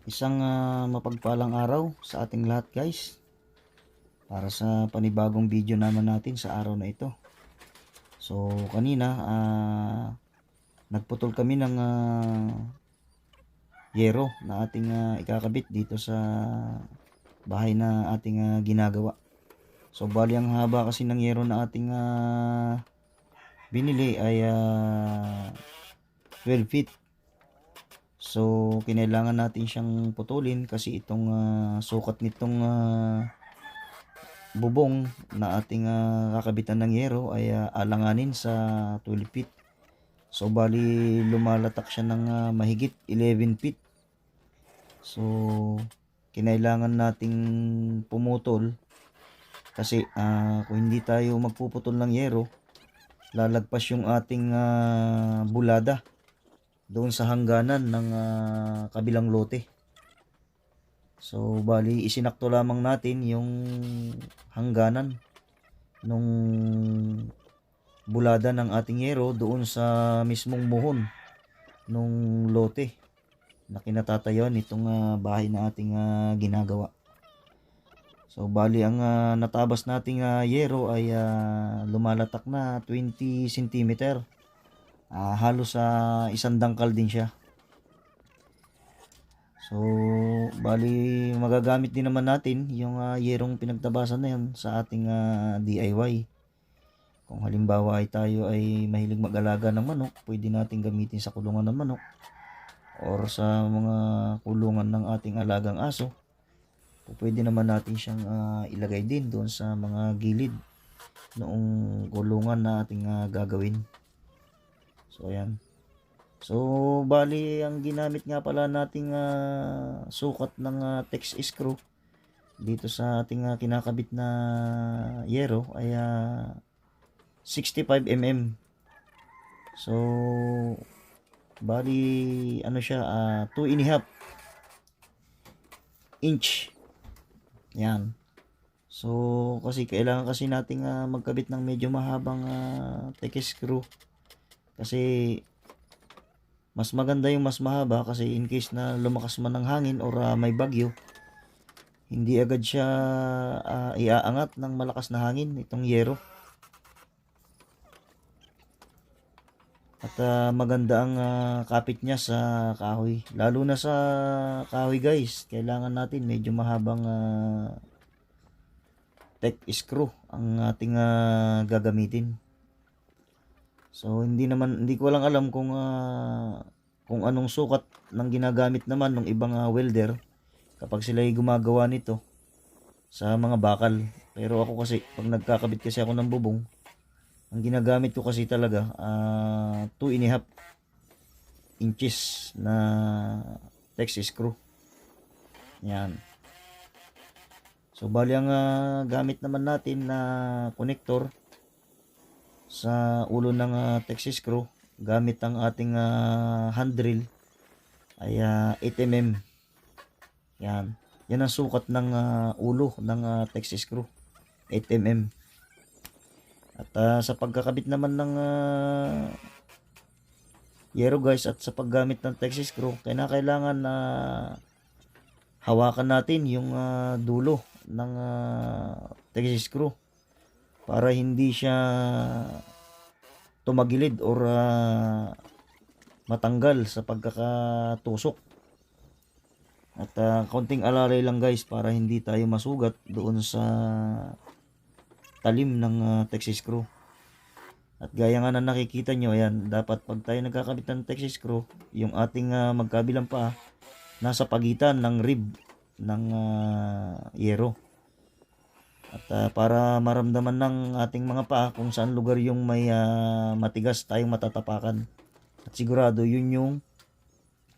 Isang mapagpalang araw sa ating lahat guys, para sa panibagong video naman natin sa araw na ito. So kanina nagputol kami ng yero na ating ikakabit dito sa bahay na ating ginagawa. So bali ang haba kasi ng yero na ating binili ay 12 feet. So kinailangan natin siyang putulin kasi itong sukat nitong bubong na ating kakabitan ng yero ay alanganin sa 12 feet. So bali lumalatak siya ng mahigit 11 feet. So kinailangan nating pumutol kasi kung hindi tayo magpuputol ng yero, lalagpas yung ating bulada doon sa hangganan ng kabilang lote. So bali isinakto lamang natin yung hangganan nung bulada ng ating yero doon sa mismong muhon nung lote na kinatatayuan nitong bahay na ating ginagawa. So bali ang natabas nating yero ay lumalatak na 20 cm. Halos isang dangkal din siya. So bali magagamit din naman natin yung yerong pinagtabasan na yan sa ating DIY. Kung halimbawa ay tayo ay mahilig mag-alaga ng manok, pwede natin gamitin sa kulungan ng manok or sa mga kulungan ng ating alagang aso. Pwede naman natin siyang ilagay din doon sa mga gilid noong kulungan na ating gagawin. So ayan. So bali ang ginamit nga pala nating sukat ng text screw dito sa ating kinakabit na yero ay 65 mm. So bali ano siya 2.5 inch. Yan. So kasi kailangan kasi nating magkabit ng medyo mahabang text screw kasi mas maganda yung mas mahaba kasi in case na lumakas man ng hangin or may bagyo, hindi agad siya iaangat ng malakas na hangin itong yero. At maganda ang kapit niya sa kahoy. Lalo na sa kahoy guys, kailangan natin medyo mahabang tech screw ang ating gagamitin. So hindi ko lang alam kung anong sukat ng ginagamit naman ng ibang welder kapag sila ay gumagawa nito sa mga bakal. Pero ako kasi pag nagkakabit kasi ako ng bubong, ang ginagamit ko kasi talaga 2.5 inches na text screw. Yan. So bali ang gamit naman natin na connector sa ulo ng text screw gamit ang ating hand drill ay 8 mm. Yan. Yan ang sukat ng ulo ng text screw. 8 mm. At sa pagkakabit naman ng yero guys at sa paggamit ng text screw, kailangan na hawakan natin yung dulo ng text screw para hindi siya tumagilid or matanggal sa pagkakatusok. At kaunting alalay lang guys para hindi tayo masugat doon sa talim ng text screw. At gaya nga na nakikita nyo, ayan, dapat pag tayo nagkakabit ng text screw, yung ating magkabilang paa nasa pagitan ng rib ng yero. At para maramdaman ng ating mga paa kung saan lugar yung may matigas tayong matatapakan. At sigurado yun yung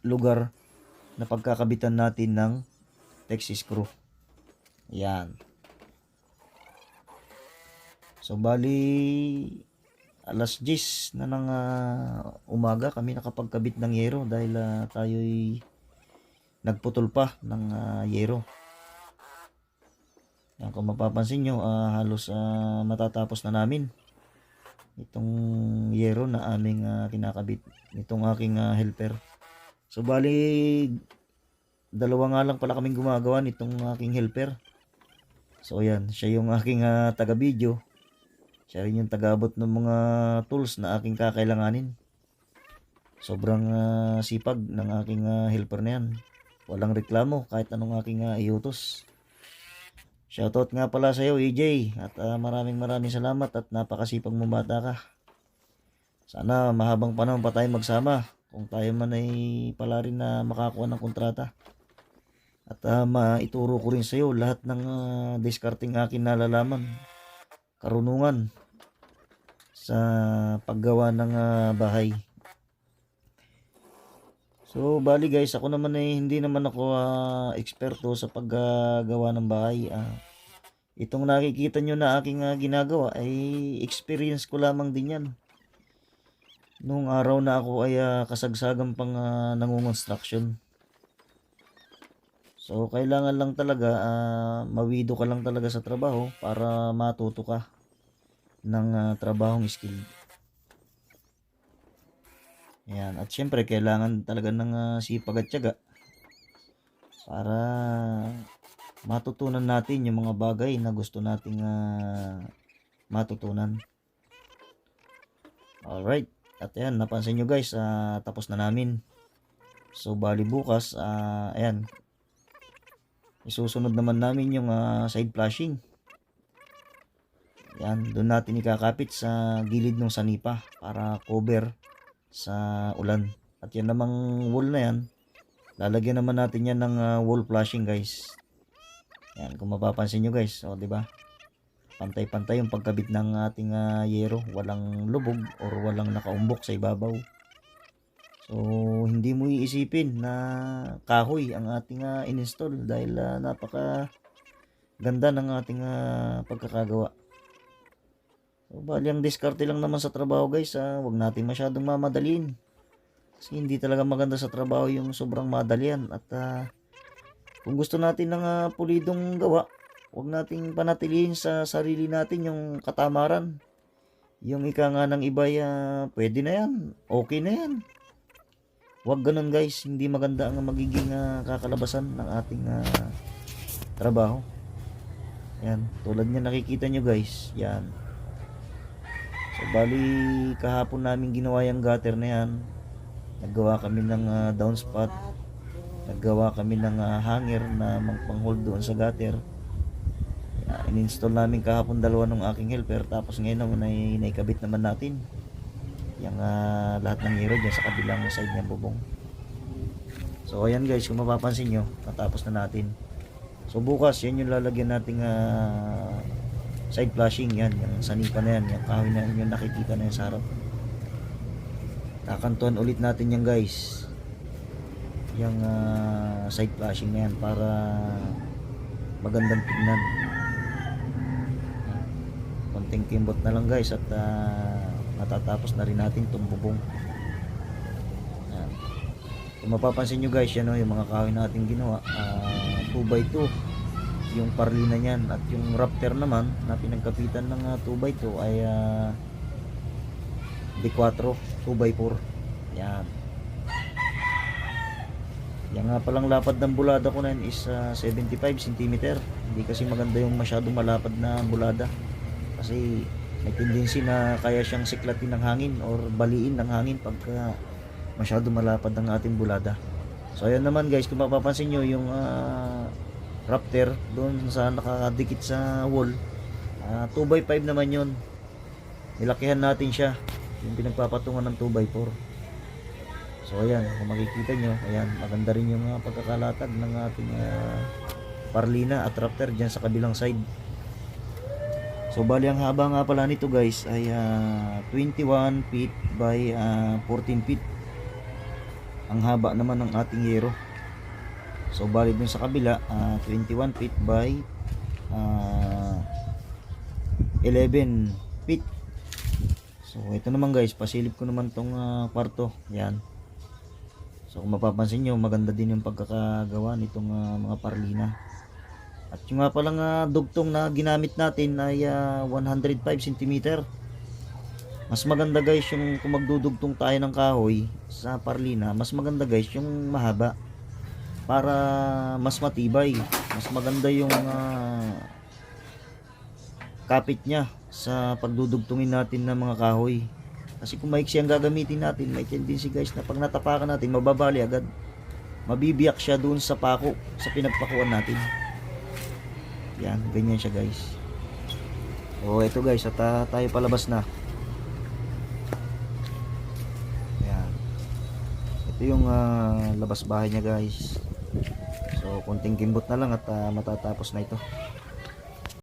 lugar na pagkakabitan natin ng text screw. Yan. So bali alas 10 na ng umaga kami nakapagkabit ng yero dahil tayo'y nagputol pa ng yero. Yan, kung mapapansin nyo, halos matatapos na namin itong yero na aming kinakabit nitong aking helper. So bali dalawa nga lang pala kaming gumagawa nitong aking helper. So ayan, siya yung aking taga-video. Siya rin yung taga-abot ng mga tools na aking kakailanganin. Sobrang sipag ng aking helper na yan. Walang reklamo kahit anong aking iutos. Shoutout nga pala sa iyo, EJ. At maraming salamat at napakasipag mong bata ka. Sana mahabang panahon pa tayo magsama. Kung tayo man ay pala rin na makakuha ng kontrata. At maituro ko rin sa iyo lahat ng discarding akin nalalaman, karunungan sa paggawa ng bahay. So bali guys, ako naman ay hindi naman ako eksperto sa paggawa ng bahay. Itong nakikita nyo na aking ginagawa ay experience ko lamang din yan. Nung araw na ako ay kasagsagan pang nangungonstruction. So kailangan lang talaga mawido ka lang talaga sa trabaho para matuto ka ng trabahong skill. Ayan. At syempre kailangan talaga ng sipag at tiyaga para matutunan natin yung mga bagay na gusto nating matutunan. Alright. At ayan, napansin nyo guys, tapos na namin. So bali bukas, ayan, isusunod naman namin yung side flashing. Yan, doon natin ikakapit sa gilid ng sanipa para cover sa ulan. At yan namang wall na yan, lalagyan naman natin yan ng wall flashing guys. Yan, kung mapapansin nyo guys, o diba? Pantay-pantay yung pagkabit ng ating yero, walang lubog or walang nakaumbok sa ibabaw. So, hindi mo iisipin na kahoy ang ating in-install dahil napaka ganda ng ating pagkakagawa. So, bali ang diskarte lang naman sa trabaho guys, wag natin masyadong mamadaliin. Kasi hindi talaga maganda sa trabaho yung sobrang madalian. At kung gusto natin ng pulidong gawa, wag nating panatilihin sa sarili natin yung katamaran. Yung ika nga ng iba, pwede na yan, okay na yan. Wag ganun guys, hindi maganda ang magiging kakalabasan ng ating trabaho. Yan, tulad niya nakikita nyo guys, yan. So bali kahapon namin ginawa yung gutter na yan. Naggawa kami ng downspout. Naggawa kami ng hanger na pang-hold doon sa gutter. In-install namin kahapon dalawa ng aking helper. Tapos ngayon naman ay naikabit naman natin yung lahat ng hero dyan sa kabilang side ng bubong. So ayan guys, kung mapapansin nyo, natapos na natin. So bukas yan yung lalagyan nating side flashing. Yan, yung sanipa na yan, yung kahoy na yung nakikita na yan sa harap. Kakantuan ulit natin yan guys, yung side flashing na yan para magandang tignan. Konting kimbot na lang guys at matatapos na rin natin itong bubong. Yan. Kung mapapansin nyo guys, yan, yung mga kahoy natin ginawa, 2x2 yung parlina nyan. At yung rafter naman na pinagkapitan ng 2x2 ay D4 2x4. Yan. Yan nga palang lapad ng bulada ko na yun is 75 cm. Hindi kasi maganda yung masyadong malapad na bulada, kasi may tendency na kaya siyang siklatin ng hangin or baliin ng hangin pagka masyado malapad ang ating bulada. So ayan naman guys, kung mapapansin nyo yung rafter doon sa nakadikit sa wall, 2x5 naman yun. Nilakihan natin siya, yung pinagpapatungan ng 2x4. So ayan, kung makikita nyo, ayan, maganda rin yung pagkakalatag ng ating parlina at rafter dyan sa kabilang side. So bali ang haba nga pala nito guys ay 21 feet by 14 feet. Ang haba naman ng ating yero. So bali dun sa kabila 21 feet by 11 feet. So ito naman guys, pasilip ko naman tong kwarto. Yan. So kung mapapansin nyo, maganda din yung pagkakagawa nitong mga parlina. At yung nga palang dugtong na ginamit natin ay 105 cm. Mas maganda guys yung kung magdudugtong tayo ng kahoy sa parlina, mas maganda guys yung mahaba para mas matibay, mas maganda yung kapit niya sa pagdudugtungin natin ng mga kahoy. Kasi kung maiksi ang gagamitin natin, may tendency guys na pag natapakan natin, mababali agad. Mabibiyak siya doon sa pako, sa pinagpakuan natin. Yan, ganyan siya guys. O ito guys, at tayo palabas na. Yan. Ito yung labas bahay niya guys. So konting kimbot na lang at matatapos na ito.